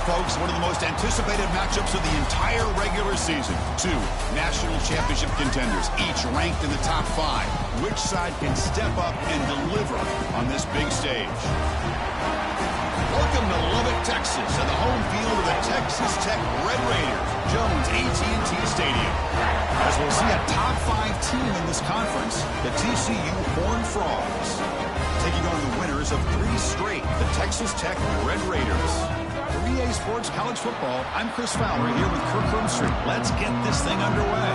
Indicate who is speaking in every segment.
Speaker 1: folks, one of the most anticipated matchups of the entire regular season. Two national championship contenders, each ranked in the top 5. Which side can step up and deliver on this big stage? Welcome to Lubbock, Texas, and the home field of the Texas Tech Red Raiders, Jones AT&T Stadium. As we'll see a top 5 team in this conference, the TCU Horned Frogs, taking on the winners of 3 straight, the Texas Tech Red Raiders. For EA Sports College Football, I'm Chris Fowler here with Kirk Herbstreit. Let's get this thing underway.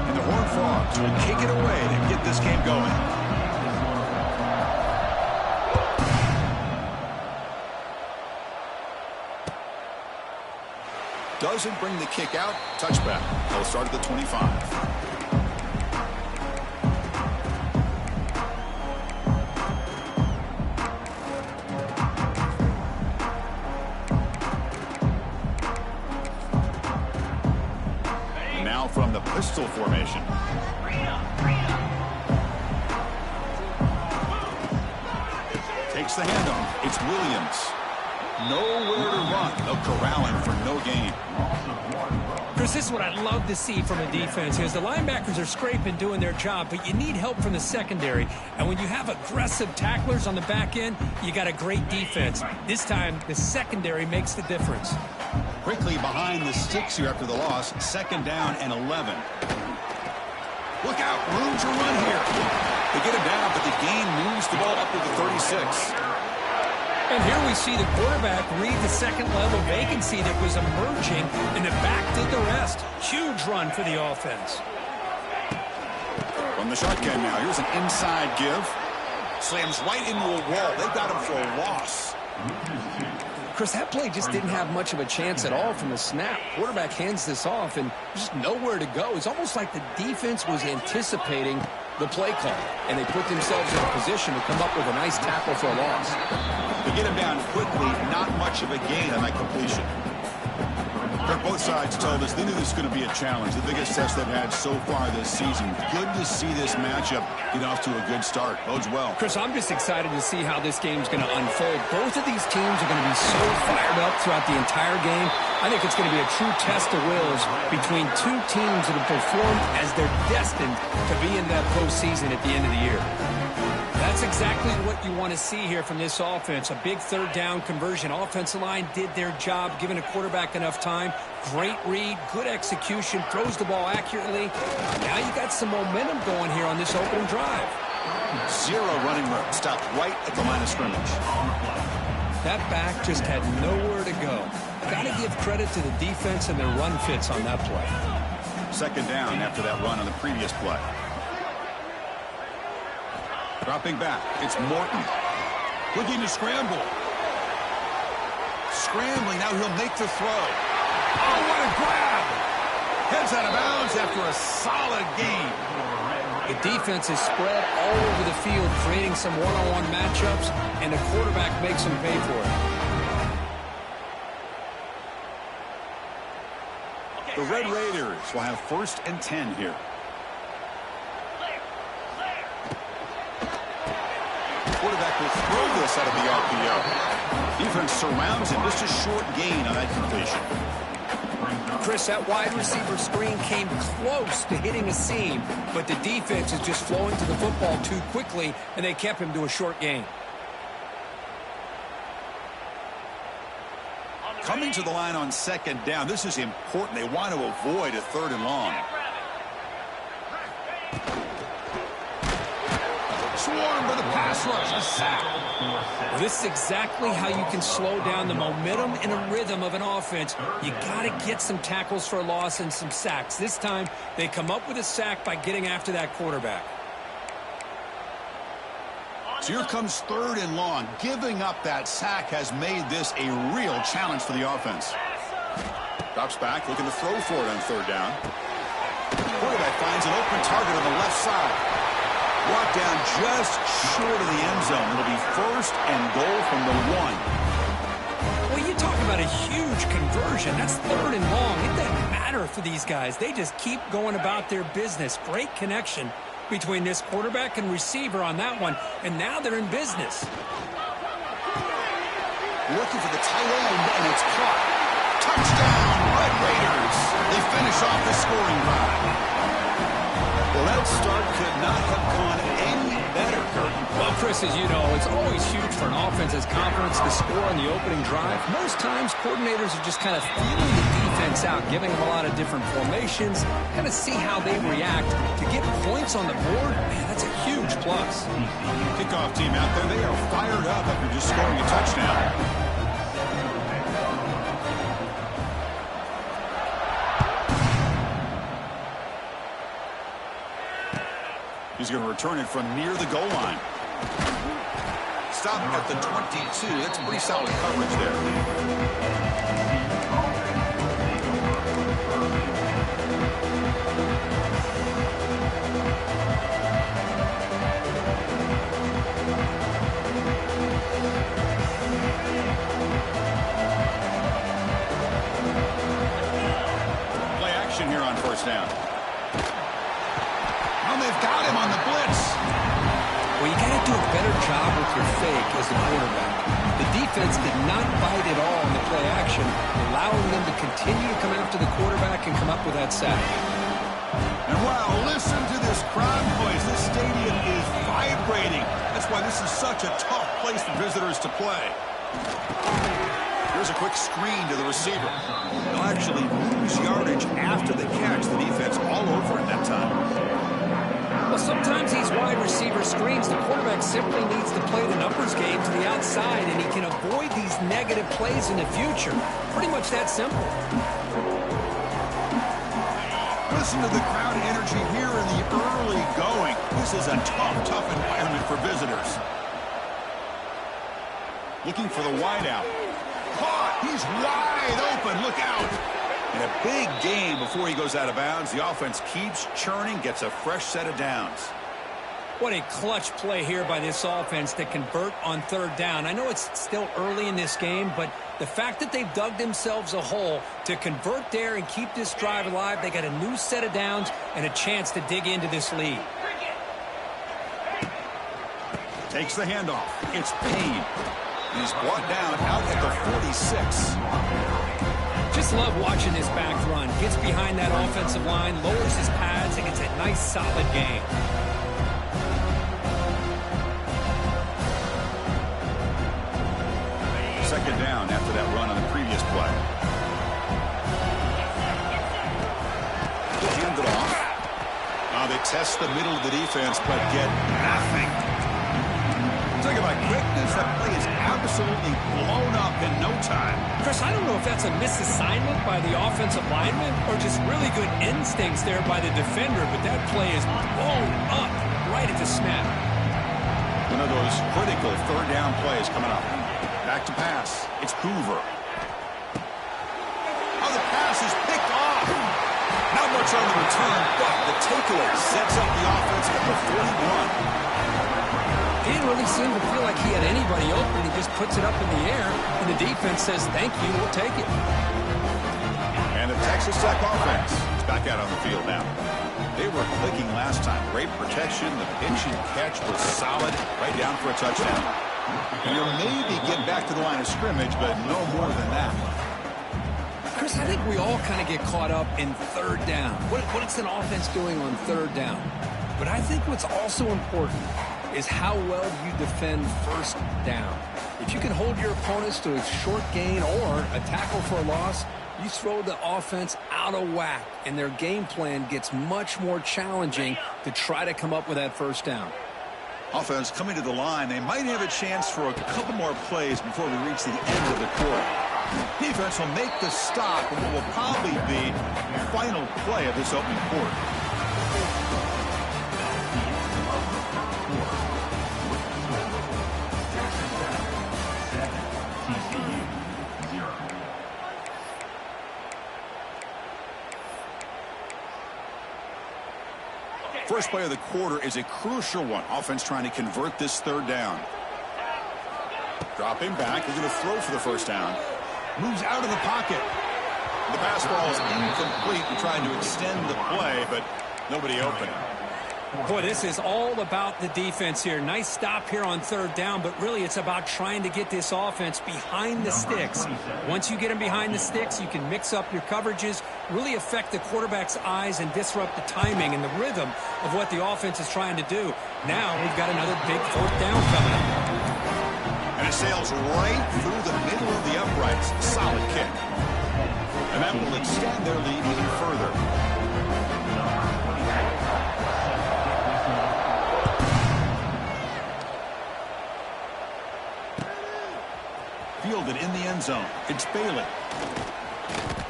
Speaker 1: And the Horned Frogs will kick it away to get this game going. Doesn't bring the kick out. Touchback. They'll start at the 25. Now from the pistol formation. Takes the handoff. It's Williams. Nowhere to run. They'll corral him for no gain.
Speaker 2: Chris, this is what I love to see from a defense. As the linebackers are scraping, doing their job, but you need help from the secondary. And when you have aggressive tacklers on the back end, you got a great defense. This time, the secondary makes the difference.
Speaker 1: Quickly behind the sticks here after the loss. 2nd down and 11. Look out. Room to run here. They get him down, but the gain moves the ball up to the 36.
Speaker 2: And here we see the quarterback read the second-level vacancy that was emerging, and the back did the rest. Huge run for the offense.
Speaker 1: From the shotgun now, here's an inside give. Slams right into a wall. They've got him for a loss.
Speaker 3: Chris, that play just didn't have much of a chance at all from the snap. Quarterback hands this off, and just nowhere to go. It's almost like the defense was anticipating the play call, and they put themselves in a position to come up with a nice tackle for a loss.
Speaker 1: They get him down quickly, not much of a gain on that completion. Both sides told us they knew this was going to be a challenge, the biggest test they've had so far this season. Good to see this matchup get off to a good start. Bodes well.
Speaker 3: Chris, I'm just excited to see how this game's going to unfold. Both of these teams are going to be so fired up throughout the entire game. I think it's going to be a true test of wills between two teams that have performed as they're destined to be in that postseason at the end of the year.
Speaker 2: That's exactly what you want to see here from this offense. A big 3rd down conversion. Offensive line did their job, giving a quarterback enough time. Great read, good execution, throws the ball accurately. Now you got some momentum going here on this opening drive.
Speaker 1: 0 running room. Stopped right at the line of scrimmage.
Speaker 2: That back just had nowhere to go. Got to give credit to the defense and their run fits on that play.
Speaker 1: 2nd down after that run on the previous play. Dropping back, it's Morton. Looking to scramble. Scrambling, now he'll make the throw. Oh, what a grab! Heads out of bounds after a solid gain.
Speaker 2: The defense is spread all over the field, creating some one-on-one matchups, and the quarterback makes them pay for it.
Speaker 1: The Red Raiders will have 1st and 10 here. Quarterback will throw this out of the RPO. Defense surrounds him. Just a short gain on that completion.
Speaker 2: Chris, that wide receiver screen came close to hitting a seam, but the defense is just flowing to the football too quickly, and they kept him to a short gain.
Speaker 1: Coming to the line on 2nd down. This is important. They want to avoid a 3rd and long. Swarm for the pass rush. A sack.
Speaker 2: Well, this is exactly how you can slow down the momentum and a rhythm of an offense. You got to get some tackles for a loss and some sacks. This time, they come up with a sack by getting after that quarterback.
Speaker 1: So here comes 3rd and long. Giving up that sack has made this a real challenge for the offense. Drops back, looking to throw for it on 3rd down. Quarterback finds an open target on the left side. Brought down just short of the end zone. It'll be 1st and goal from the 1.
Speaker 2: Well, you talk about a huge conversion. That's 3rd and long. It doesn't matter for these guys. They just keep going about their business. Great connection. between this quarterback and receiver on that one, and now they're in business.
Speaker 1: Looking for the tight end, and it's caught. Touchdown, Red Raiders. They finish off the scoring drive. Well, that start could not have gone any better, Curtin.
Speaker 2: Well, Chris, as you know, it's always huge for an offense as confidence to score on the opening drive. Most times, coordinators are just kind of feeling the defense out, giving them a lot of different formations, kind of see how they react. To get points on the board, man, that's a huge plus.
Speaker 1: Kickoff team out there, they are fired up after just scoring a touchdown. He's going to return it from near the goal line. Stop at the 22. That's pretty solid coverage there. Play action here on first down. They've got him on the blitz.
Speaker 2: Well, you got to do a better job with your fake as the quarterback. The defense did not bite at all in the play action, allowing them to continue to come after the quarterback and come up with that sack.
Speaker 1: And wow, listen to this crowd noise. This stadium is vibrating. That's why this is such a tough place for visitors to play. Here's a quick screen to the receiver. They'll actually lose yardage after the catch. The defense all over it that time.
Speaker 2: Well, sometimes these wide receiver screens, the quarterback simply needs to play the numbers game to the outside, and he can avoid these negative plays in the future. Pretty much that simple.
Speaker 1: Listen to the crowd energy here in the early going. This is a tough environment for visitors. Looking for the wideout. Caught! He's wide open. Look out! And a big gain before he goes out of bounds. The offense keeps churning, gets a fresh set of downs.
Speaker 2: What a clutch play here by this offense to convert on third down. I know it's still early in this game, but the fact that they've dug themselves a hole to convert there and keep this drive alive, they got a new set of downs and a chance to dig into this lead.
Speaker 1: Takes the handoff. It's Payne. He's brought down out at the 46.
Speaker 2: Just love watching this back run. Gets behind that offensive line, lowers his pads, and gets a nice solid gain.
Speaker 1: Second down after that run on the previous play. Hand it off. They test the middle of the defense, but get nothing. Talk about quickness. That play is absolutely blown up in no time.
Speaker 2: Chris, I don't know if that's a misassignment by the offensive lineman or just really good instincts there by the defender, but that play is blown up right at the snap.
Speaker 1: One of those critical third down plays coming up. Back to pass. It's Hoover. Oh, the pass is picked off. Not much on the return, but the takeaway sets up the offense at the 41.
Speaker 2: He didn't really seem to feel like he had anybody open. He just puts it up in the air, and the defense says, thank you, we'll take it.
Speaker 1: And the Texas Tech offense is back out on the field now. They were clicking last time. Great protection. The pitch and catch was solid. Right down for a touchdown. And you're maybe getting back to the line of scrimmage, but no more than that.
Speaker 2: Chris, I think we all kind of get caught up in third down. What is an offense doing on third down? But I think what's also important is how well you defend first down. If you can hold your opponents to a short gain or a tackle for a loss, you throw the offense out of whack, and their game plan gets much more challenging to try to come up with that first down.
Speaker 1: Offense coming to the line. They might have a chance for a couple more plays before we reach the end of the quarter. Defense will make the stop on what will probably be the final play of this opening quarter. First play of the quarter is a crucial one. Offense trying to convert this third down. Dropping back. He's going to throw for the first down. Moves out of the pocket. The pass ball is incomplete and trying to extend the play, but nobody open.
Speaker 2: Boy, this is all about the defense here. Nice stop here on third down, but really it's about trying to get this offense behind the sticks. Once you get them behind the sticks, you can mix up your coverages, really affect the quarterback's eyes and disrupt the timing and the rhythm of what the offense is trying to do. Now we've got another big fourth down coming up.
Speaker 1: And it sails right through the middle of the uprights. Solid kick. And that will extend their lead even further. Fielded in the end zone. It's Bailey.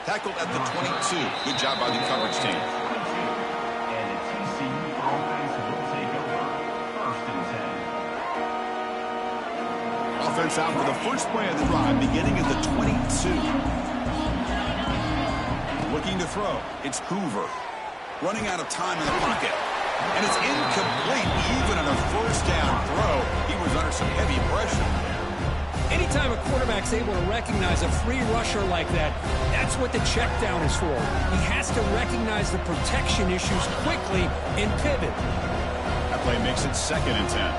Speaker 1: Tackled at the 22. Good job by the coverage team.
Speaker 4: And the TCU offense will take over 1st and 10.
Speaker 1: Offense out for the first play of the drive, beginning at the 22. Looking to throw. It's Hoover. Running out of time in the pocket. And it's incomplete, even on a first down throw. He was under some heavy pressure.
Speaker 2: Anytime a quarterback's able to recognize a free rusher like that, that's what the check down is for. He has to recognize the protection issues quickly and pivot.
Speaker 1: That play makes it 2nd and 10.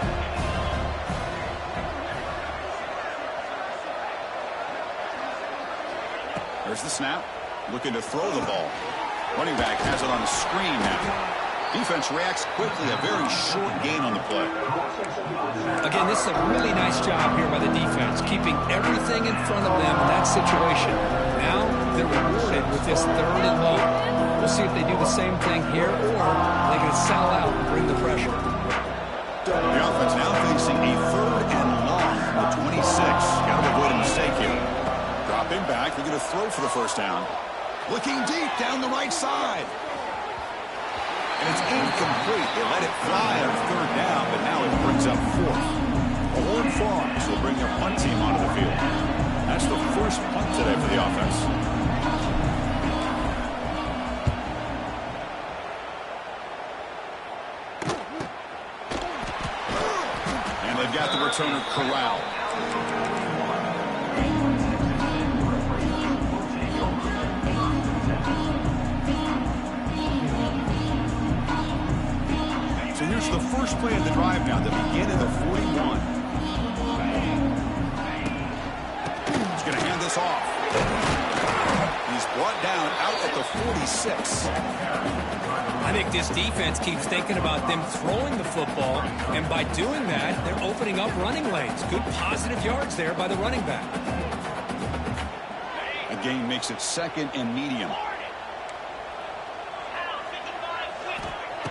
Speaker 1: There's the snap. Looking to throw the ball. Running back has it on a screen now. Defense reacts quickly. A very short gain on the play.
Speaker 2: Again, this is a really nice job here by the defense, keeping everything in front of them in that situation. Now they're rewarded with this 3rd and long. We'll see if they do the same thing here, or they're going to settle out and bring the pressure.
Speaker 1: The offense now facing a 3rd and long from the 26. Got to avoid a mistake here. Dropping back. They're going to throw for the first down. Looking deep down the right side. And it's incomplete. They let it fly on 3rd down, but now it brings up 4th. The Horned Frogs will bring their punt team onto the field. That's the first punt today for the offense. And they've got the returner corralled. So here's the first play of the drive now, the begin of the 41. He's going to hand this off. He's brought down out at the 46.
Speaker 2: I think this defense keeps thinking about them throwing the football, and by doing that, they're opening up running lanes. Good positive yards there by the running back.
Speaker 1: A gain makes it 2nd and medium.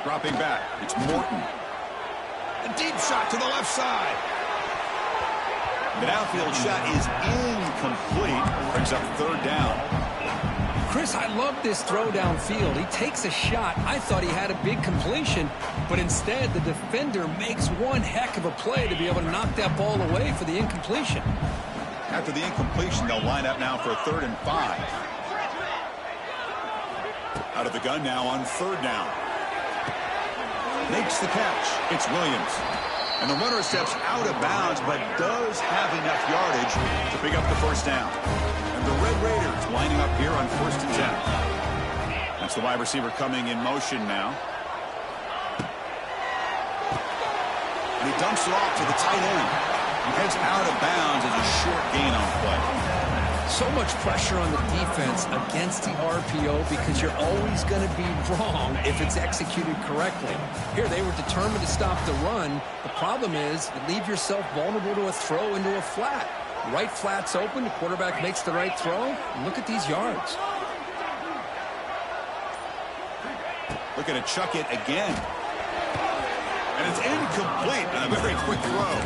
Speaker 1: Dropping back, it's Morton. A deep shot to the left side. The downfield shot is incomplete. Brings up 3rd down.
Speaker 2: Chris, I love this throw downfield. He takes a shot. I thought he had a big completion, but instead the defender makes one heck of a play to be able to knock that ball away for the incompletion.
Speaker 1: After the incompletion, they'll line up now for a 3rd and 5. Out of the gun now on 3rd down. Makes the catch. It's Williams. And the runner steps out of bounds, but does have enough yardage to pick up the first down. And the Red Raiders lining up here on 1st and 10. That's the wide receiver coming in motion now. And he dumps it off to the tight end. He heads out of bounds as a short gain on play.
Speaker 2: So much pressure on the defense against the RPO because you're always going to be wrong if it's executed correctly. Here, they were determined to stop the run. The problem is you leave yourself vulnerable to a throw into a flat. Right flat's open, the quarterback makes the right throw. And look at these yards.
Speaker 1: Looking to chuck it again. And it's incomplete on a very quick throw.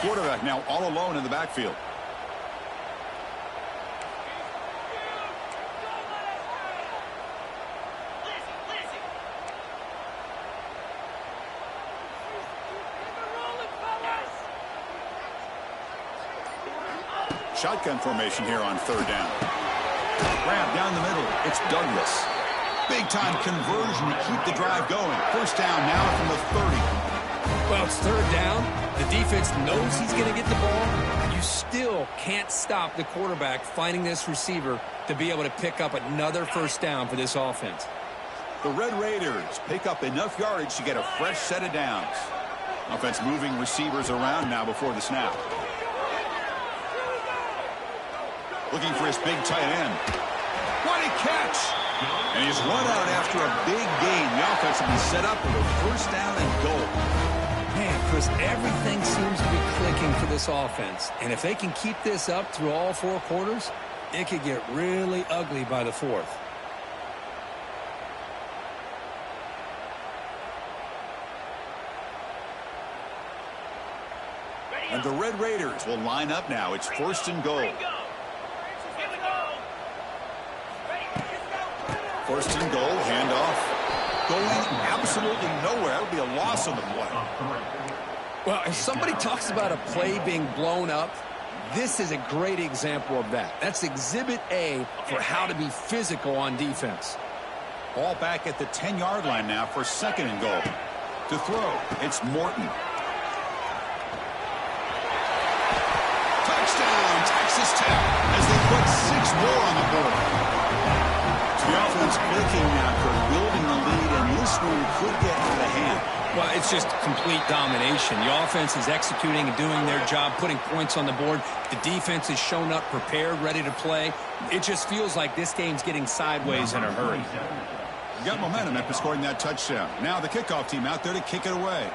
Speaker 1: Quarterback now all alone in the backfield. Shotgun formation here on 3rd down. Grab down the middle. It's Douglas. Big-time conversion to keep the drive going. First down now from the 30.
Speaker 2: Well, it's third down. The defense knows he's going to get the ball. You still can't stop the quarterback finding this receiver to be able to pick up another first down for this offense.
Speaker 1: The Red Raiders pick up enough yardage to get a fresh set of downs. Offense moving receivers around now before the snap. Looking for his big tight end. What a catch! And he's run out after a big gain. The offense will be set up with a first down and goal.
Speaker 2: Man, Chris, everything seems to be clicking for this offense. And if they can keep this up through all four quarters, it could get really ugly by the fourth.
Speaker 1: And the Red Raiders will line up now. It's first and goal. First and goal, handoff. Going absolutely nowhere. That'll be a loss on the play.
Speaker 2: Well, if somebody talks about a play being blown up, this is a great example of that. That's exhibit A for how to be physical on defense.
Speaker 1: Ball back at the 10-yard line now for second and goal. To throw, it's Morton. Touchdown, Texas Tech, as they put 6 more on the board. The offense clicking now, Kirk, building the lead, and this one could get out of hand.
Speaker 2: Well, it's just complete domination. The offense is executing and doing their job, putting points on the board. The defense has shown up, prepared, ready to play. It just feels like this game's getting sideways in a hurry.
Speaker 1: Got momentum after scoring that touchdown. Now the kickoff team out there to kick it away.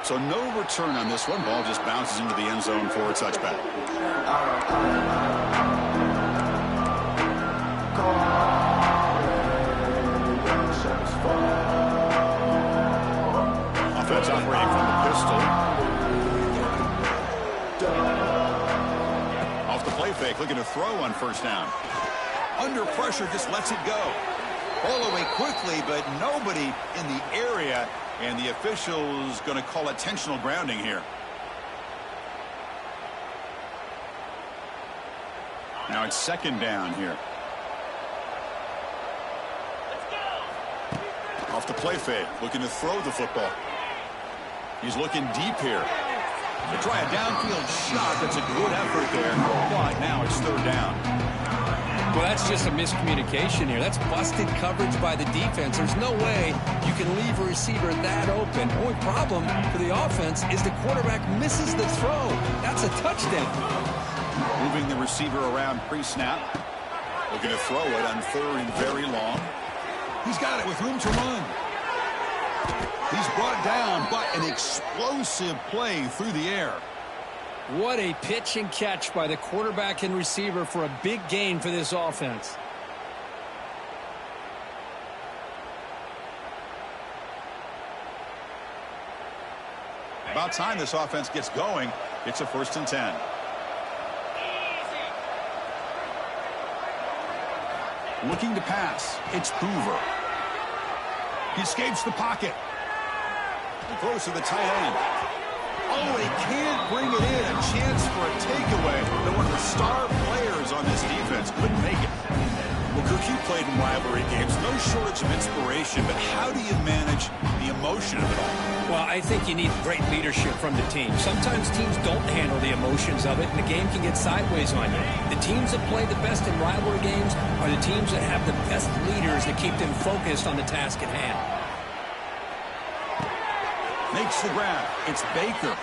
Speaker 1: So no return on this one. Ball just bounces into the end zone for a touchback. Offense operating from the pistol. Off the play fake, looking to throw on first down. Under pressure, just lets it go. Ball away quickly, but nobody in the area. And the official's going to call intentional grounding here. Now it's second down here. Off the play fake, looking to throw the football. He's looking deep here. To try a downfield shot, that's a good effort there. But now it's third down.
Speaker 2: Well, that's just a miscommunication here. That's busted coverage by the defense. There's no way you can leave a receiver that open. Only problem for the offense is the quarterback misses the throw. That's a touchdown.
Speaker 1: Moving the receiver around pre-snap. Looking to throw it on third and very long. He's got it with room to run. He's brought down, but an explosive play through the air.
Speaker 2: What a pitch and catch by the quarterback and receiver for a big gain for this offense.
Speaker 1: About time this offense gets going. It's a first and 10. Looking to pass. It's Hoover. He escapes the pocket. He throws to the tight end. Oh, he can't bring it in. A chance for a takeaway. But one of the star players on this defense couldn't make it. Well, Cook, you played in rivalry games. No shortage of inspiration, but how do you manage the emotion of it all?
Speaker 2: Well, I think you need great leadership from the team. Sometimes teams don't handle the emotions of it, and the game can get sideways on you. The teams that play the best in rivalry games are the teams that have the best leaders that keep them focused on the task at hand.
Speaker 1: Makes the grab. It's Baker.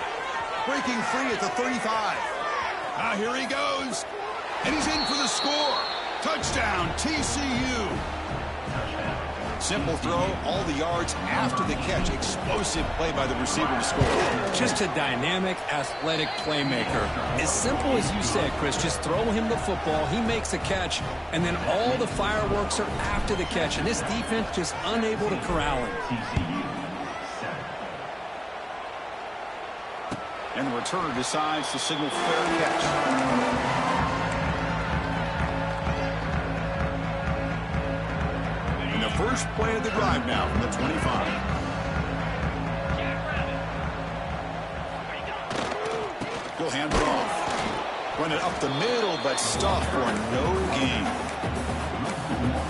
Speaker 1: Breaking free at the 35. Ah, here he goes. And he's in for the score. Touchdown, TCU. Simple throw, all the yards after the catch. Explosive play by the receiver to score.
Speaker 2: Just a dynamic, athletic playmaker. As simple as you said, Chris, just throw him the football, he makes a catch, and then all the fireworks are after the catch. And this defense just unable to corral him.
Speaker 1: And the returner decides to signal fair catch. First play of the drive now from the 25. He'll hand it off. Run it up the middle, but stuffed for no gain.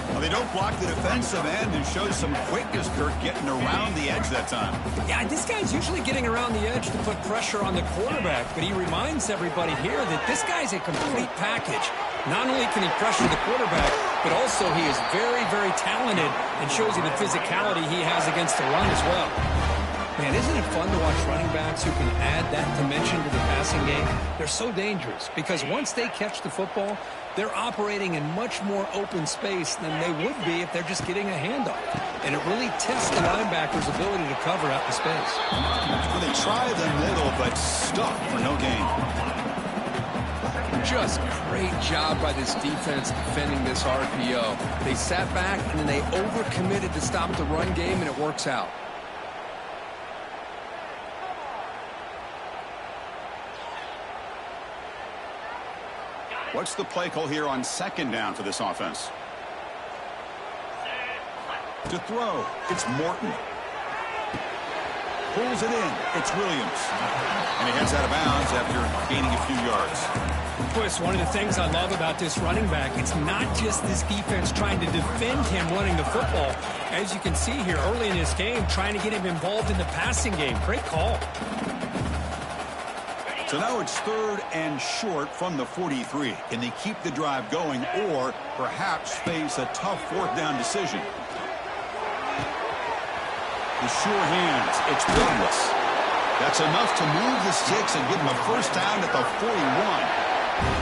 Speaker 1: Well, they don't block the defensive end and show some quickness, Kirk, getting around the edge that time.
Speaker 2: Yeah, this guy's usually getting around the edge to put pressure on the quarterback, but he reminds everybody here that this guy's a complete package. Not only can he pressure the quarterback, but also he is very, very talented and shows you the physicality he has against the run as well. Man, isn't it fun to watch running backs who can add that dimension to the passing game? They're so dangerous because once they catch the football, they're operating in much more open space than they would be if they're just getting a handoff. And it really tests the linebacker's ability to cover out the space.
Speaker 1: Well, they try the middle, but stuck for no gain.
Speaker 3: Just great job by this defense defending this RPO. They sat back and then they overcommitted to stop the run game, and it works out.
Speaker 1: What's the play call here on second down for this offense? To throw, it's Morton. Pulls it in, it's Williams. And he heads out of bounds after gaining a few yards.
Speaker 2: Chris, one of the things I love about this running back, it's not just this defense trying to defend him running the football. As you can see here early in this game, trying to get him involved in the passing game. Great call.
Speaker 1: So now it's 3rd and short from the 43. Can they keep the drive going or perhaps face a tough 4th down decision? The sure hands, it's Douglas. That's enough to move the sticks and give him a first down at the 41.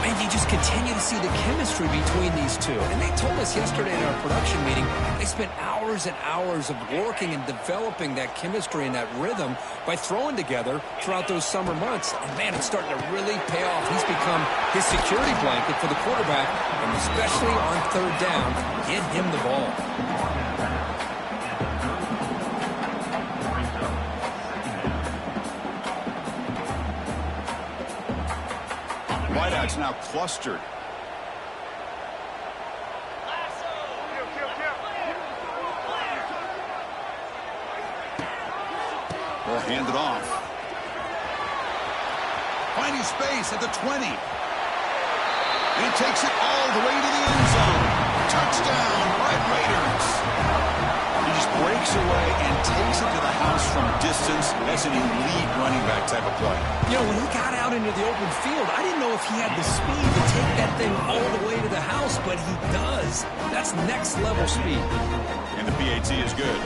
Speaker 2: And you just continue to see the chemistry between these two. And they told us yesterday in our production meeting, they spent hours and hours of working and developing that chemistry and that rhythm by throwing together throughout those summer months. And, man, it's starting to really pay off. He's become his security blanket for the quarterback, and especially on 3rd down, get him the ball.
Speaker 1: Wideouts now clustered. Ball handed off. Finding space at the 20. And he takes it all the way to the end zone. Touchdown, Red Raiders. He just breaks away and takes it to the house from distance. That's an elite running back type of play.
Speaker 2: You know, when he got out into the open field, I didn't know if he had the speed to take that thing all the way to the house, but he does. That's next level speed.
Speaker 1: And the PAT is good.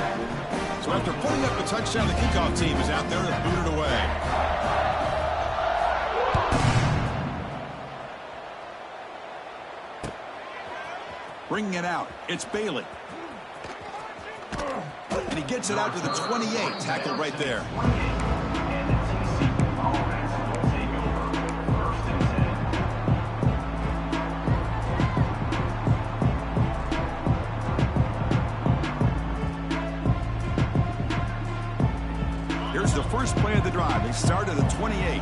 Speaker 1: So after putting up a touchdown, the kickoff team is out there to boot it away. Bringing it out, it's Bailey. And he gets it out to the 28, tackled right there. Here's the first play of the drive. They start at the 28.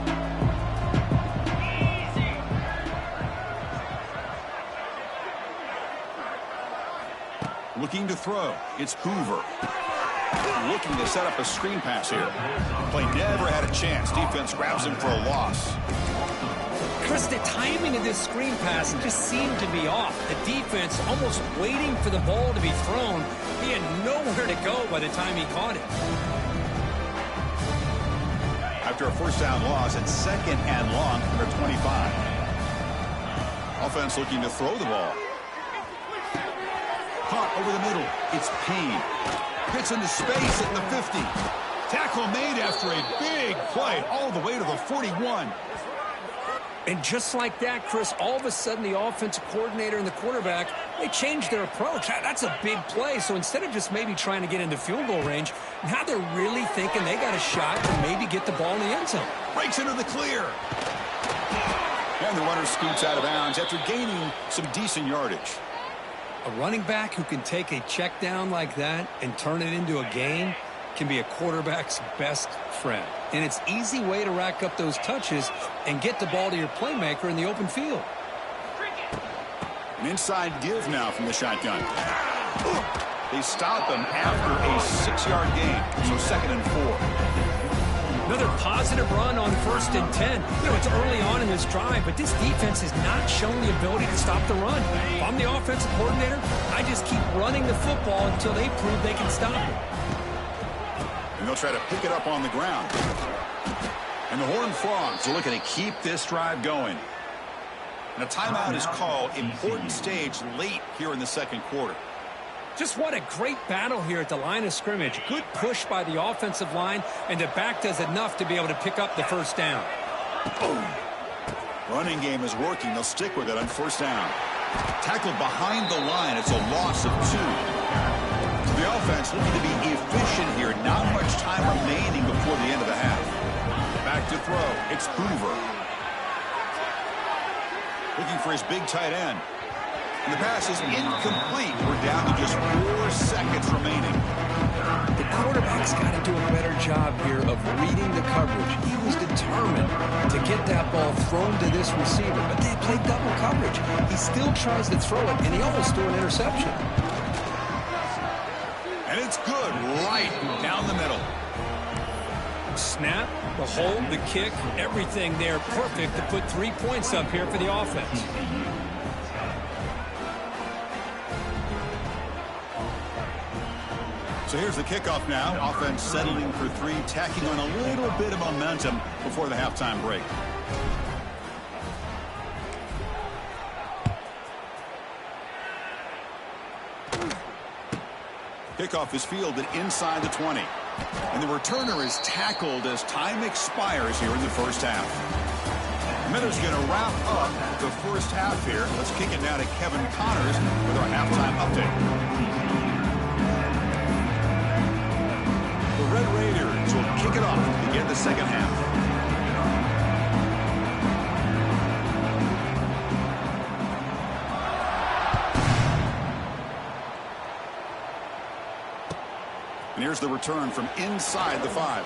Speaker 1: Looking to throw. It's Hoover. Looking to set up a screen pass here. Play never had a chance. Defense grabs him for a loss.
Speaker 2: Chris, the timing of this screen pass just seemed to be off. The defense almost waiting for the ball to be thrown. He had nowhere to go by the time he caught it.
Speaker 1: After a first down loss, it's 2nd and long from their 25. Offense looking to throw the ball. Caught over the middle. It's Payne. Gets into space at the 50. Tackle made after a big play all the way to the 41.
Speaker 2: And just like that, Chris, all of a sudden the offensive coordinator and the quarterback, they changed their approach. That's a big play. So instead of just maybe trying to get into field goal range, now they're really thinking they got a shot to maybe get the ball in the end zone.
Speaker 1: Breaks into the clear. And the runner scoots out of bounds after gaining some decent yardage.
Speaker 2: A running back who can take a check down like that and turn it into a gain can be a quarterback's best friend. And it's an easy way to rack up those touches and get the ball to your playmaker in the open field.
Speaker 1: An inside give now from the shotgun. They stop him after a 6-yard gain, so 2nd and 4.
Speaker 2: Another positive run on 1st and 10. You know, it's early on in this drive, but this defense has not shown the ability to stop the run. If I'm the offensive coordinator, I just keep running the football until they prove they can stop it.
Speaker 1: And they'll try to pick it up on the ground. And the Horned Frogs are looking to keep this drive going. And a timeout is called. Important stage late here in the second quarter.
Speaker 2: Just what a great battle here at the line of scrimmage. Good push by the offensive line, and the back does enough to be able to pick up the first down.
Speaker 1: Boom. Running game is working. They'll stick with it on 1st down. Tackled behind the line. It's a loss of 2. So the offense looking to be efficient here. Not much time remaining before the end of the half. Back to throw. It's Hoover. Looking for his big tight end. And the pass is incomplete. We're down to just 4 seconds remaining.
Speaker 2: The quarterback's got to do a better job here of reading the coverage. He was determined to get that ball thrown to this receiver, but they played double coverage. He still tries to throw it, and he almost threw an interception.
Speaker 1: And it's good right down the middle.
Speaker 2: Snap, the hold, the kick, everything there perfect to put 3 points up here for the offense.
Speaker 1: So here's the kickoff now. Offense settling for 3, tacking on a little bit of momentum before the halftime break. Kickoff is fielded inside the 20. And the returner is tackled as time expires here in the first half. Miller's going to wrap up the first half here. Let's kick it now to Kevin Connors with our halftime update. The Red Raiders will kick it off to begin the second half. And here's the return from inside the 5.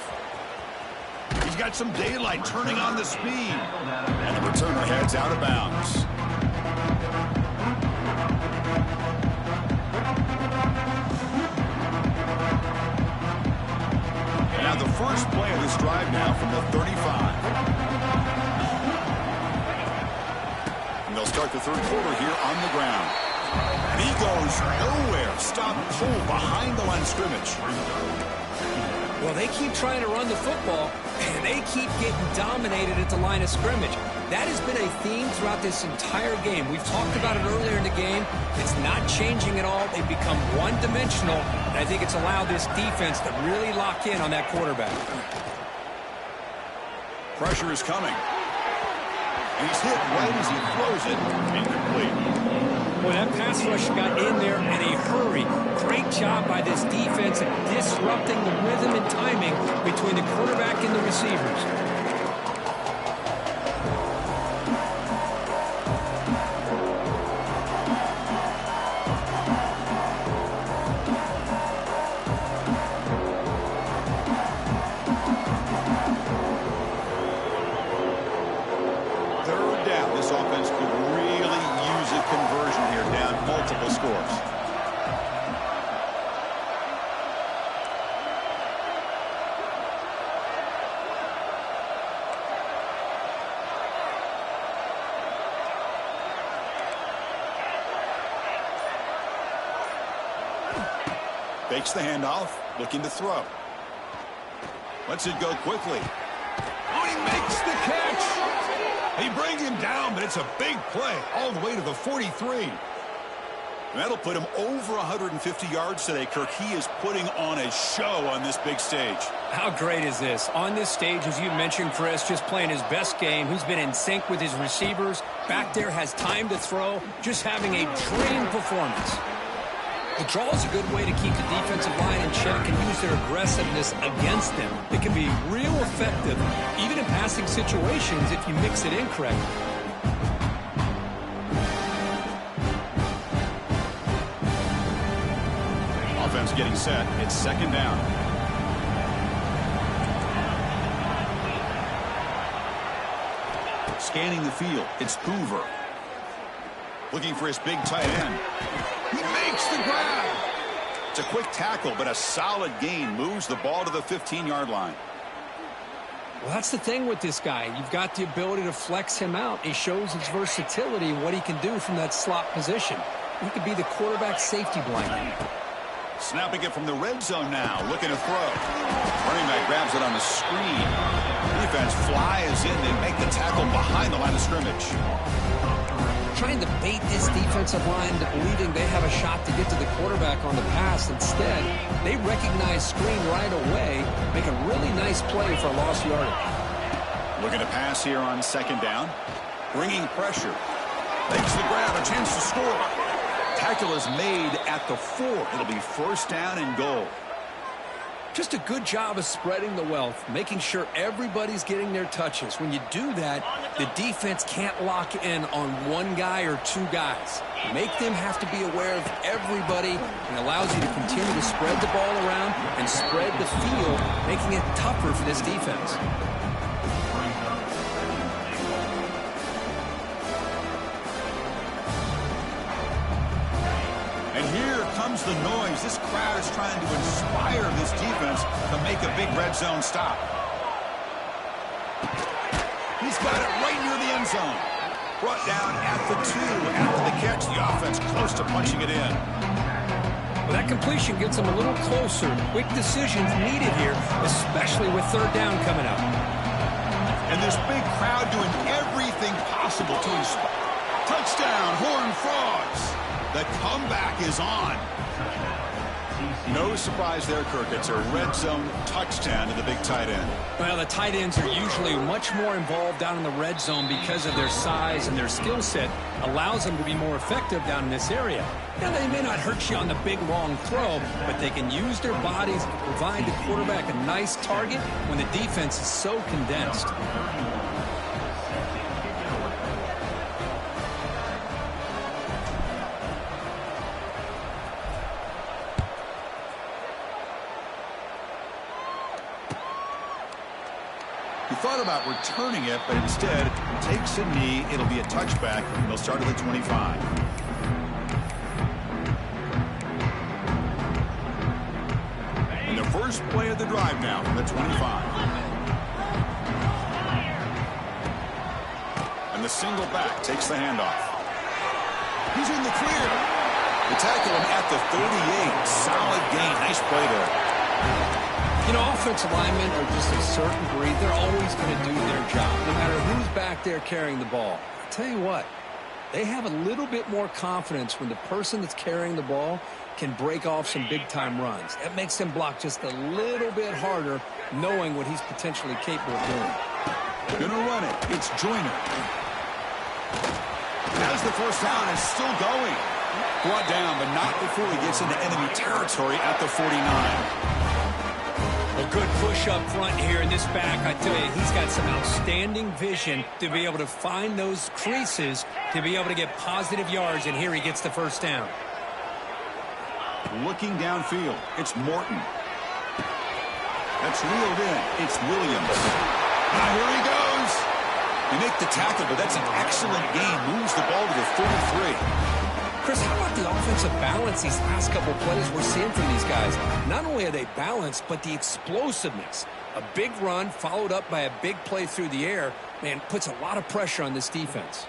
Speaker 1: He's got some daylight turning on the speed. And the returner heads out of bounds. Now the first play of this drive now from the 35. And they'll start the third quarter here on the ground. And he goes nowhere. Stop pull behind the line of scrimmage.
Speaker 2: Well, they keep trying to run the football, and they keep getting dominated at the line of scrimmage. That has been a theme throughout this entire game. We've talked about it earlier in the game. It's not changing at all. They've become one-dimensional, and I think it's allowed this defense to really lock in on that quarterback.
Speaker 1: Pressure is coming. And he's hit right as he throws it. Incomplete.
Speaker 2: Boy, that pass rush got in there in a hurry. Great job by this defense of disrupting the rhythm and timing between the quarterback and the receivers.
Speaker 1: Third down. This offense could really use a conversion here, down multiple scores. Fakes the handoff, looking to throw. Lets it go quickly. Oh, he makes the catch. He brings him down, but it's a big play all the way to the 43. And that'll put him over 150 yards today, Kirk. He is putting on a show on this big stage.
Speaker 2: How great is this? On this stage, as you mentioned, Chris, just playing his best game. He's been in sync with his receivers. Back there, has time to throw. Just having a dream performance. The draw is a good way to keep the defensive line in check and use their aggressiveness against them. It can be real effective, even in passing situations, if you mix it in correctly.
Speaker 1: Offense getting set. It's second down. Scanning the field. It's Hoover. Looking for his big tight end. He makes the grab. It's a quick tackle, but a solid gain moves the ball to the 15-yard line.
Speaker 2: Well, that's the thing with this guy. You've got the ability to flex him out. He shows his versatility and what he can do from that slot position. He could be the quarterback safety blanket.
Speaker 1: Snapping it from the red zone now, looking to throw. Running back grabs it on the screen. Defense flies in. They make the tackle behind the line of scrimmage.
Speaker 2: Trying to bait this defensive line into believing they have a shot to get to the quarterback on the pass. Instead, they recognize screen right away, make a really nice play for a lost yardage.
Speaker 1: Looking to pass here on second down. Bringing pressure. Makes the grab, a chance to score. Tackle is made at the 4. It'll be first down and goal.
Speaker 2: Just a good job of spreading the wealth, making sure everybody's getting their touches. When you do that, the defense can't lock in on one guy or two guys. Make them have to be aware of everybody, and allows you to continue to spread the ball around and spread the field, making it tougher for this defense.
Speaker 1: Comes the noise. This crowd is trying to inspire this defense to make a big red zone stop. He's got it right near the end zone. Brought down at the 2. After the catch, the offense close to punching it in.
Speaker 2: Well, that completion gets them a little closer. Quick decisions needed here, especially with third down coming up.
Speaker 1: And this big crowd doing everything possible to inspire. Touchdown, Horned Frogs. The comeback is on. No surprise there, Kirk. It's a red zone touchdown to the big tight end.
Speaker 2: Well, the tight ends are usually much more involved down in the red zone because of their size and their skill set. Allows them to be more effective down in this area. Now, they may not hurt you on the big, long throw, but they can use their bodies to provide the quarterback a nice target when the defense is so condensed.
Speaker 1: Thought about returning it, but instead takes a knee. It'll be a touchback. They'll start at the 25. And the first play of the drive now from the 25. And the single back takes the handoff. He's in the clear. They tackle him at the 38. Solid gain. Nice play there.
Speaker 2: You know, offensive linemen are just a certain breed. They're always going to do their job, no matter who's back there carrying the ball. I'll tell you what, they have a little bit more confidence when the person that's carrying the ball can break off some big-time runs. That makes them block just a little bit harder, knowing what he's potentially capable of doing.
Speaker 1: Gonna run it. It's Joyner. As the first down is still going. Brought down, but not before he gets into enemy territory at the 49.
Speaker 2: A good push up front here in this back. I tell you, he's got some outstanding vision to be able to find those creases, to be able to get positive yards, and here he gets the first down.
Speaker 1: Looking downfield, it's Morton. That's reeled in. It's Williams. Now here he goes. They make the tackle, but that's an excellent gain. Moves the ball to the 33.
Speaker 2: Chris, how about the offensive balance these last couple plays we're seeing from these guys? Not only are they balanced, but the explosiveness. A big run followed up by a big play through the air, man, puts a lot of pressure on this defense.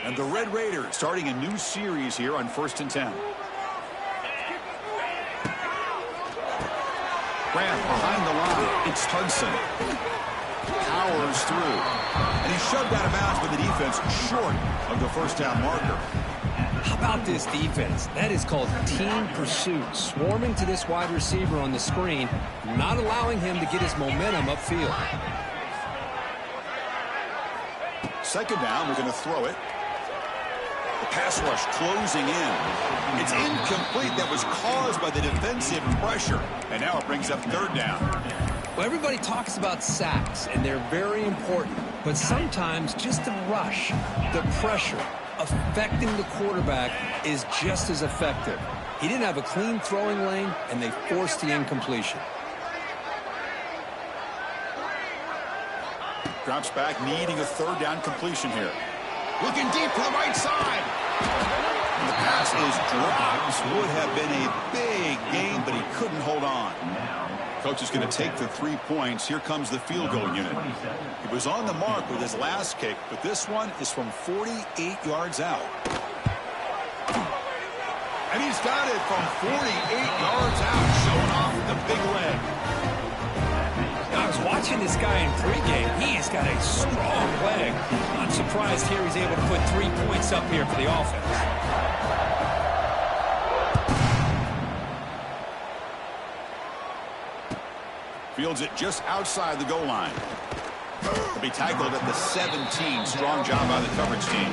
Speaker 1: And the Red Raiders starting a new series here on 1st and 10. Grant behind the line. It's Hudson. Powers through. And he's shoved out of bounds by the defense short of the first down marker.
Speaker 2: How about this defense? That is called team pursuit. Swarming to this wide receiver on the screen, not allowing him to get his momentum upfield.
Speaker 1: Second down, we're going to throw it. The pass rush closing in. It's incomplete. That was caused by the defensive pressure. And now it brings up third down.
Speaker 2: Well, everybody talks about sacks, and they're very important. But sometimes just the rush, the pressure, affecting the quarterback is just as effective. He didn't have a clean throwing lane, and they forced the incompletion.
Speaker 1: Drops back, needing a third down completion here. Looking deep to the right side. And the pass is dropped. Would have been a big gain, but he couldn't hold on. Coach is going to take the 3 points. Here comes the field goal unit. He was on the mark with his last kick, but this one is from 48 yards out. And he's got it from 48 yards out, showing off the big leg.
Speaker 2: I was watching this guy in pregame. He has got a strong leg. I'm surprised here he's able to put 3 points up here for the offense.
Speaker 1: Fields it just outside the goal line. He'll be tackled at the 17. Strong job by the coverage team.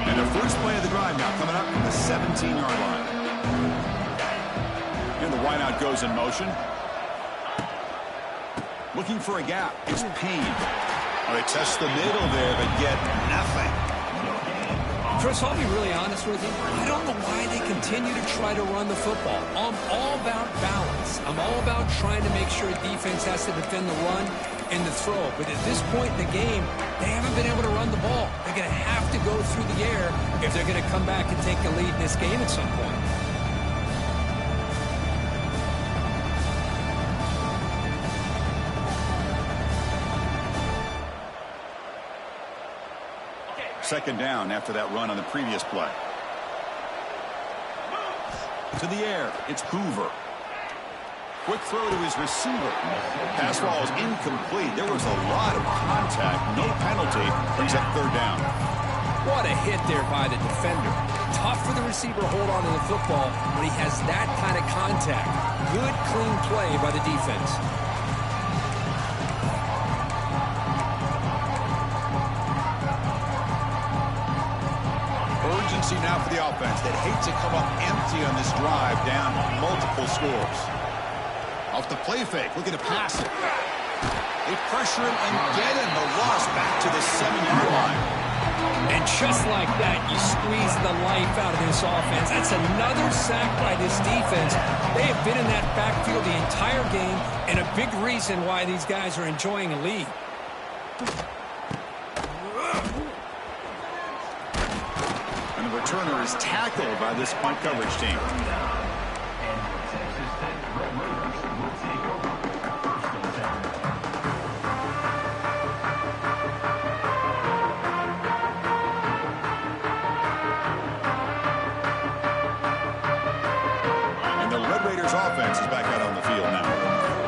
Speaker 1: And the first play of the drive now coming up from the 17-yard line. And the wideout goes in motion. Looking for a gap. It's Payne. Well, they test the middle there, but get nothing.
Speaker 2: Chris, I'll be really honest with you. I don't know why they continue to try to run the football. I'm all about balance. I'm all about trying to make sure defense has to defend the run and the throw. But at this point in the game, they haven't been able to run the ball. They're going to have to go through the air if they're going to come back and take the lead in this game at some point.
Speaker 1: Second down after that run on the previous play. To the air, it's Hoover. Quick throw to his receiver. Pass ball is incomplete. There was a lot of contact. No penalty. Brings up third down.
Speaker 2: What a hit there by the defender. Tough for the receiver to hold on to the football when he has that kind of contact. Good, clean play by the defense.
Speaker 1: Urgency now for the offense. They'd hate to come up empty on this drive, down multiple scores. Off the play fake, looking to pass it. They pressure him and get him. The loss back to the 7-yard line.
Speaker 2: And just like that, you squeeze the life out of this offense. That's another sack by this defense. They have been in that backfield the entire game, and a big reason why these guys are enjoying a lead.
Speaker 1: Returner is tackled by this punt coverage team. And the Red Raiders offense is back out on the field now.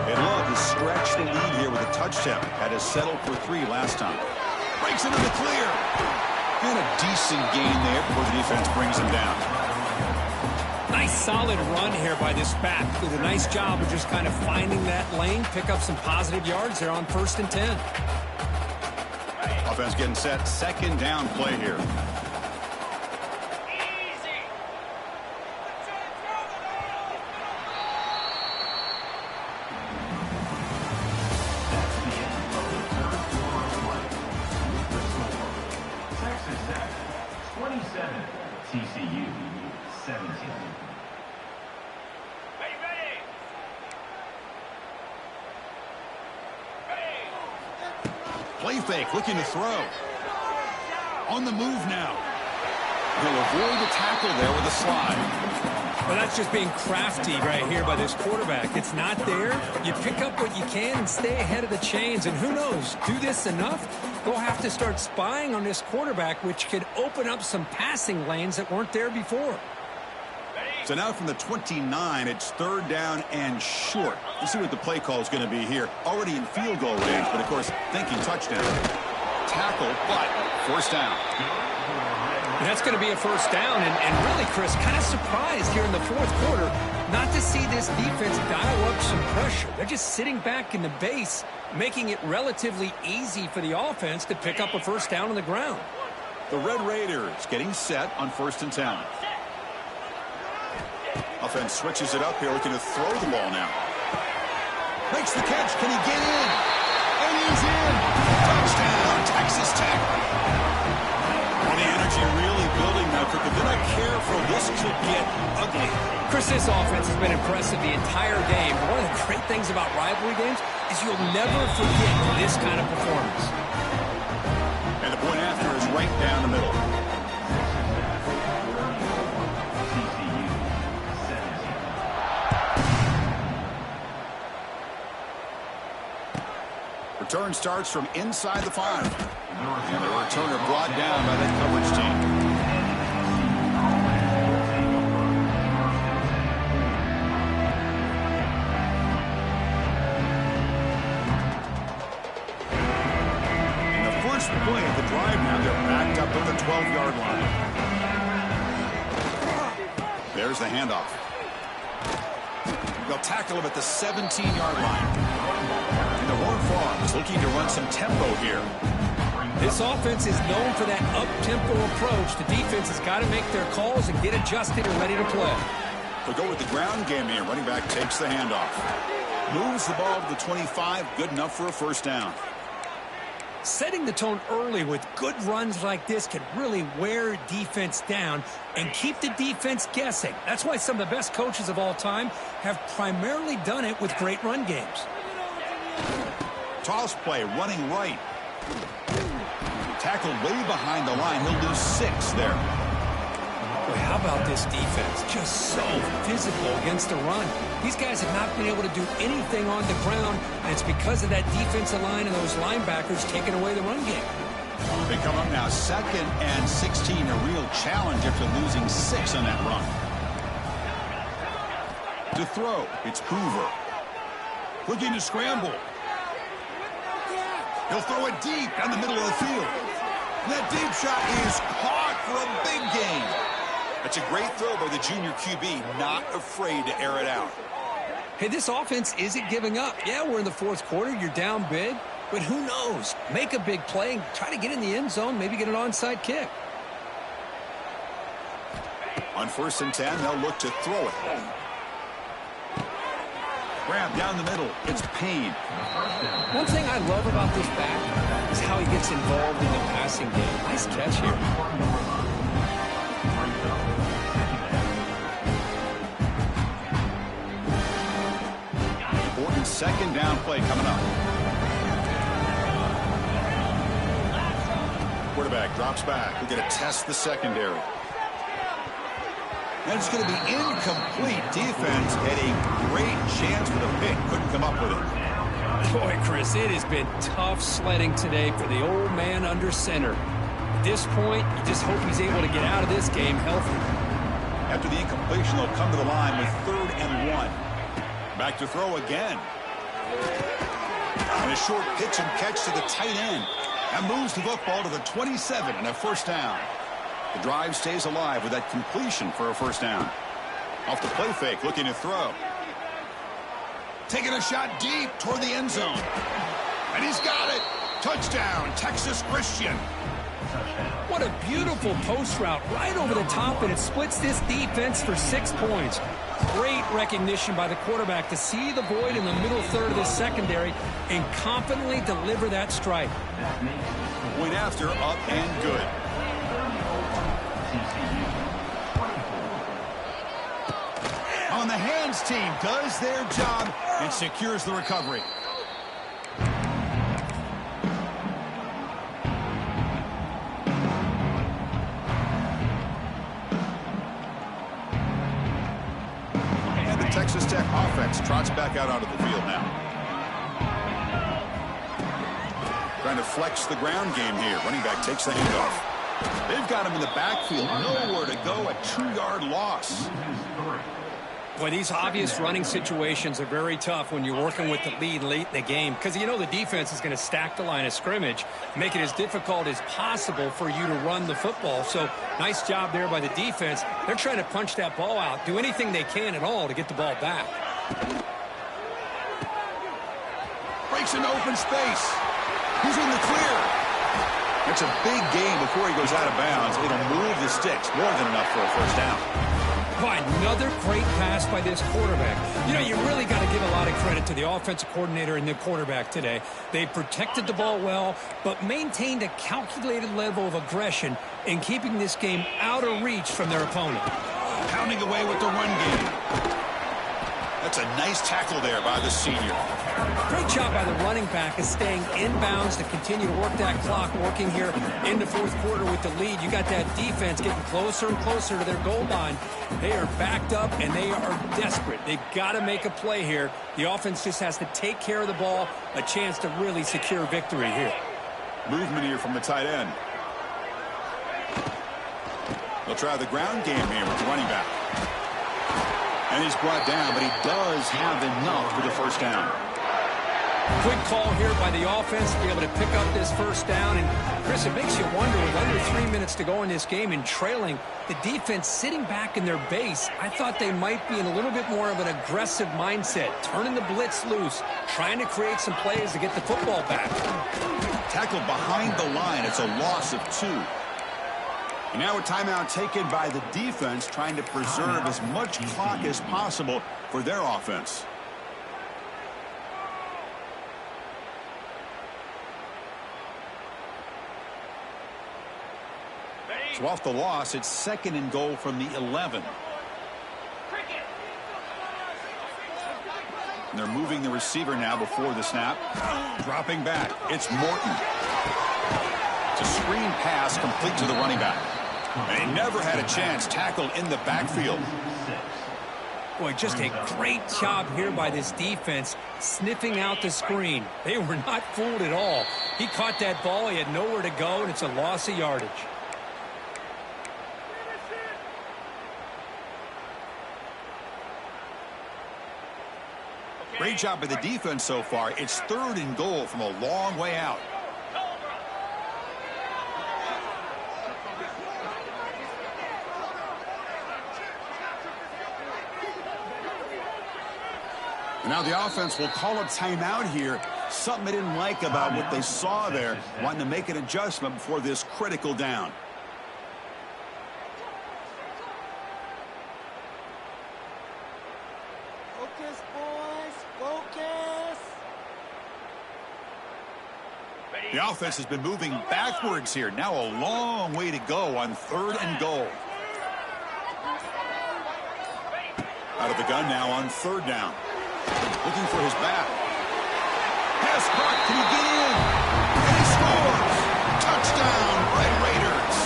Speaker 1: And Love has stretched the lead here with a touchdown. Had us settled for 3 last time. Breaks into the clear. And a decent gain there before the defense brings him down.
Speaker 2: Nice solid run here by this back. Did a nice job of just kind of finding that lane, pick up some positive yards there on 1st and 10.
Speaker 1: Offense getting set. Second down play here.
Speaker 4: TCU 17.
Speaker 1: Play fake, looking to throw. On the move now. He'll avoid the tackle there with a slide.
Speaker 2: Well, that's just being crafty right here by this quarterback. It's not there. You pick up what you can and stay ahead of the chains. And who knows, do this enough, they'll have to start spying on this quarterback, which could open up some passing lanes that weren't there before.
Speaker 1: So now from the 29, it's third down and short. Let's see what the play call is going to be here. Already in field goal range, but of course thinking touchdown. Tackle, but first down.
Speaker 2: And that's going to be a first down. And really, Chris, kind of surprised here in the fourth quarter not to see this defense dial up some pressure. They're just sitting back in the base, making it relatively easy for the offense to pick up a first down on the ground.
Speaker 1: The Red Raiders getting set on 1st and 10. Offense switches it up here, looking to throw the ball now. Makes the catch. Can he get in? And he's in. Touchdown, Texas Tech. Well, the energy really building now. If they're not careful, this could get ugly.
Speaker 2: Chris, this offense has been impressive the entire game. One of the great things about rivalry games is you'll never forget this kind of performance.
Speaker 1: And the down the middle. Return starts from inside the 5. And the returner brought down by that coverage team. Play at the drive now. They're backed up at the 12-yard line. There's the handoff. They'll tackle him at the 17-yard line. And the Horned Frogs looking to run some tempo here.
Speaker 2: This offense is known for that up-tempo approach. The defense has got to make their calls and get adjusted and ready to play.
Speaker 1: They'll go with the ground game here. Running back takes the handoff. Moves the ball to the 25. Good enough for a first down.
Speaker 2: Setting the tone early with good runs like this can really wear defense down and keep the defense guessing. That's why some of the best coaches of all time have primarily done it with great run games.
Speaker 1: Toss play, running right. Tackled way behind the line. He'll lose 6 there.
Speaker 2: Boy, how about this defense? Just so physical against the run. These guys have not been able to do anything on the ground, and it's because of that defensive line and those linebackers taking away the run game.
Speaker 1: They come up now 2nd and 16, a real challenge after losing 6 on that run. To throw, it's Hoover. Looking to scramble. He'll throw it deep down the middle of the field. And that deep shot is caught for a big gain. That's a great throw by the junior QB, not afraid to air it out.
Speaker 2: Hey, this offense isn't giving up. Yeah, we're in the 4th quarter. You're down big. But who knows? Make a big play and try to get in the end zone, maybe get an onside kick.
Speaker 1: On 1st and 10, they'll look to throw it. Grab down the middle. It's Payne.
Speaker 2: One thing I love about this back is how he gets involved in the passing game. Nice catch here.
Speaker 1: Important 2nd down play coming up. Quarterback drops back. We're going to test the secondary. And it's going to be incomplete. Defense had a great chance for the pick. Couldn't come up with it.
Speaker 2: Boy, Chris, it has been tough sledding today for the old man under center. At this point, you just hope he's able to get out of this game healthy.
Speaker 1: After the incompletion, they'll come to the line with 3rd and 1. Back to throw again. And a short pitch and catch to the tight end. That moves the football to the 27 and a first down. The drive stays alive with that completion for a first down. Off the play fake, looking to throw. Taking a shot deep toward the end zone. And he's got it. Touchdown, Texas Christian.
Speaker 2: What a beautiful post route right over the top, and it splits this defense for 6 points. Great recognition by the quarterback to see the void in the middle third of the secondary and confidently deliver that strike.
Speaker 1: Point after, up and good. On the hands team does their job and secures the recovery. Texas Tech offense trots back out onto the field now. Trying to flex the ground game here. Running back takes the handoff. They've got him in the backfield. Nowhere to go. A 2-yard loss.
Speaker 2: Boy, these obvious running situations are very tough when you're working with the lead late in the game because you know the defense is going to stack the line of scrimmage, make it as difficult as possible for you to run the football. So nice job there by the defense. They're trying to punch that ball out, do anything they can at all to get the ball back.
Speaker 1: Breaks into open space. He's in the clear. It's a big game before he goes out of bounds. It'll move the sticks. More than enough for a first down.
Speaker 2: Boy, another great pass by this quarterback. You know, you really got to give a lot of credit to the offensive coordinator and the quarterback today. They protected the ball well, but maintained a calculated level of aggression in keeping this game out of reach from their opponent.
Speaker 1: Pounding away with the run game. That's a nice tackle there by the senior.
Speaker 2: Great job by the running back of staying inbounds to continue to work that clock, working here in the fourth quarter with the lead. You got that defense getting closer and closer to their goal line. They are backed up, and they are desperate. They've got to make a play here. The offense just has to take care of the ball, a chance to really secure victory here.
Speaker 1: Movement here from the tight end. They'll try the ground game here with the running back. And he's brought down, but he does have enough for the first down.
Speaker 2: Quick call here by the offense to be able to pick up this first down. And, Chris, it makes you wonder, with under 3 minutes to go in this game and trailing, the defense sitting back in their base, I thought they might be in a little bit more of an aggressive mindset, turning the blitz loose, trying to create some plays to get the football back.
Speaker 1: Tackled behind the line. It's a loss of 2. And now a timeout taken by the defense, trying to preserve as much clock as possible for their offense. So off the loss, it's 2nd and goal from the 11. And they're moving the receiver now before the snap. Dropping back. It's Morton. It's a screen pass complete to the running back. And he never had a chance tackled in the backfield.
Speaker 2: Boy, just a great job here by this defense, sniffing out the screen. They were not fooled at all. He caught that ball, he had nowhere to go, and it's a loss of yardage.
Speaker 1: Great job by the defense so far. It's 3rd and goal from a long way out. Now the offense will call a timeout here. Something they didn't like about what they saw there. Wanting to make an adjustment before this critical down.
Speaker 5: Focus, boys. Focus.
Speaker 1: The offense has been moving backwards here. Now a long way to go on 3rd and goal. Out of the gun now on 3rd down. Looking for his back. Pass caught. Can he get in? And he scores. Touchdown, Red Raiders.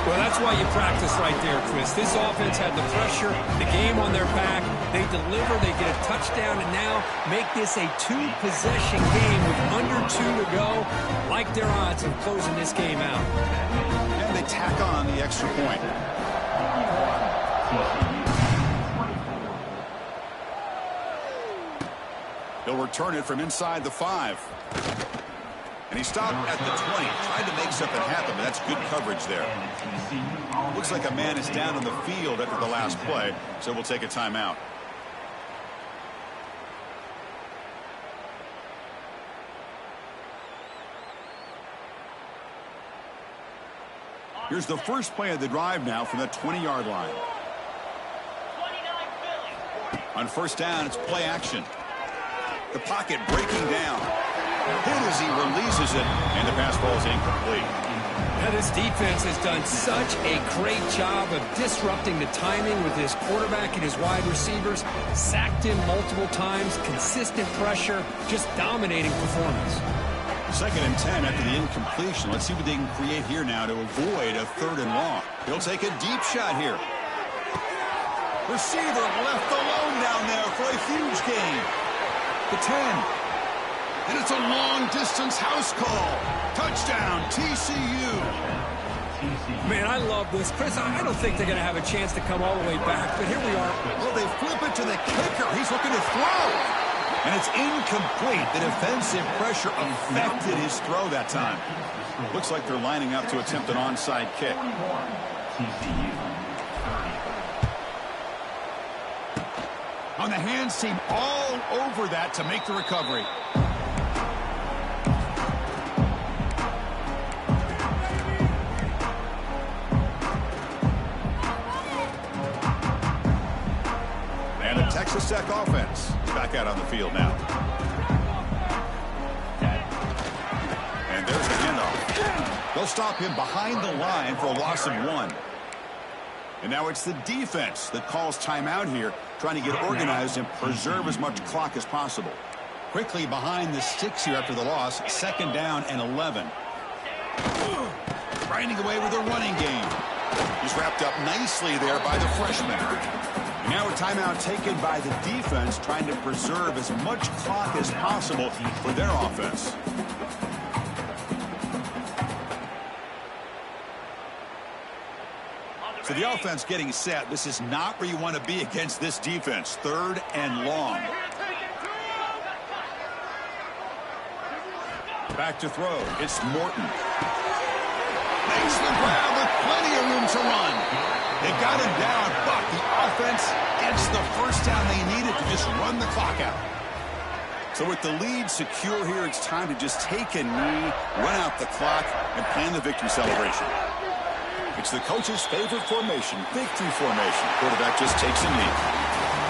Speaker 2: Well, that's why you practice right there, Chris. This offense had the pressure, the game on their back. They deliver, they get a touchdown, and now make this a 2-possession game with under 2 to go. Like their odds of closing this game out.
Speaker 1: And they tack on the extra point. He'll return it from inside the 5. And he stopped at the 20. Tried to make something happen, but that's good coverage there. Looks like a man is down on the field after the last play, so we'll take a timeout. Here's the first play of the drive now from that 20-yard line. On 1st down, it's play action. The pocket breaking down. Hit as he releases it, and the pass ball is incomplete.
Speaker 2: Now, this defense has done such a great job of disrupting the timing with his quarterback and his wide receivers. Sacked him multiple times, consistent pressure, just dominating performance.
Speaker 1: 2nd and 10 after the incompletion. Let's see what they can create here now to avoid a 3rd and long. He'll take a deep shot here. Receiver left alone down there for a huge gain. The 10. And it's a long-distance house call. Touchdown, TCU.
Speaker 2: Man, I love this. Chris, I don't think they're going to have a chance to come all the way back, but here we are.
Speaker 1: Well, they flip it to the kicker. He's looking to throw. And it's incomplete. The defensive pressure affected his throw that time. Looks like they're lining up to attempt an onside kick. On the hands team, all over that to make the recovery. And the Texas Tech offense is back out on the field now. And there's the handoff. They'll stop him behind the line for a loss of 1. And now it's the defense that calls timeout here, trying to get organized and preserve as much clock as possible. Quickly behind the sticks here after the loss, 2nd down and 11. Grinding away with a running game. He's wrapped up nicely there by the freshman. Now a timeout taken by the defense, trying to preserve as much clock as possible for their offense. So the offense getting set. This is not where you want to be against this defense. 3rd and long. Back to throw. It's Morton. Makes the grab with plenty of room to run. They got him down, but the offense gets the first down they needed to just run the clock out. So with the lead secure here, it's time to just take a knee, run out the clock, and plan the victory celebration. It's the coach's favorite formation, victory formation. Quarterback just takes a knee.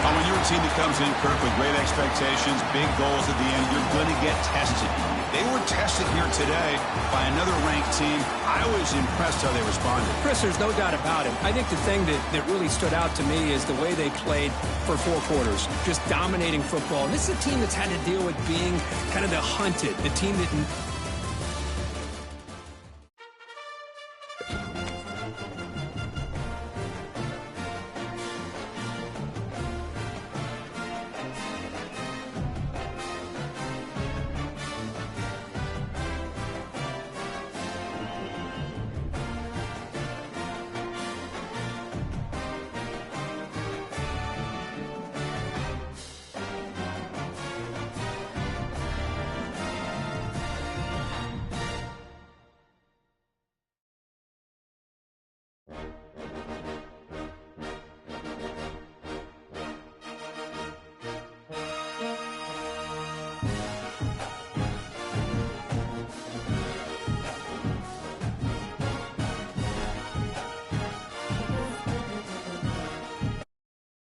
Speaker 1: When you're a team that comes in, Kirk, with great expectations, big goals at the end, you're going to get tested. They were tested here today by another ranked team. I was impressed how they responded.
Speaker 2: Chris, there's no doubt about it. I think the thing that really stood out to me is the way they played for 4 quarters, just dominating football. And this is a team that's had to deal with being kind of the hunted, the team that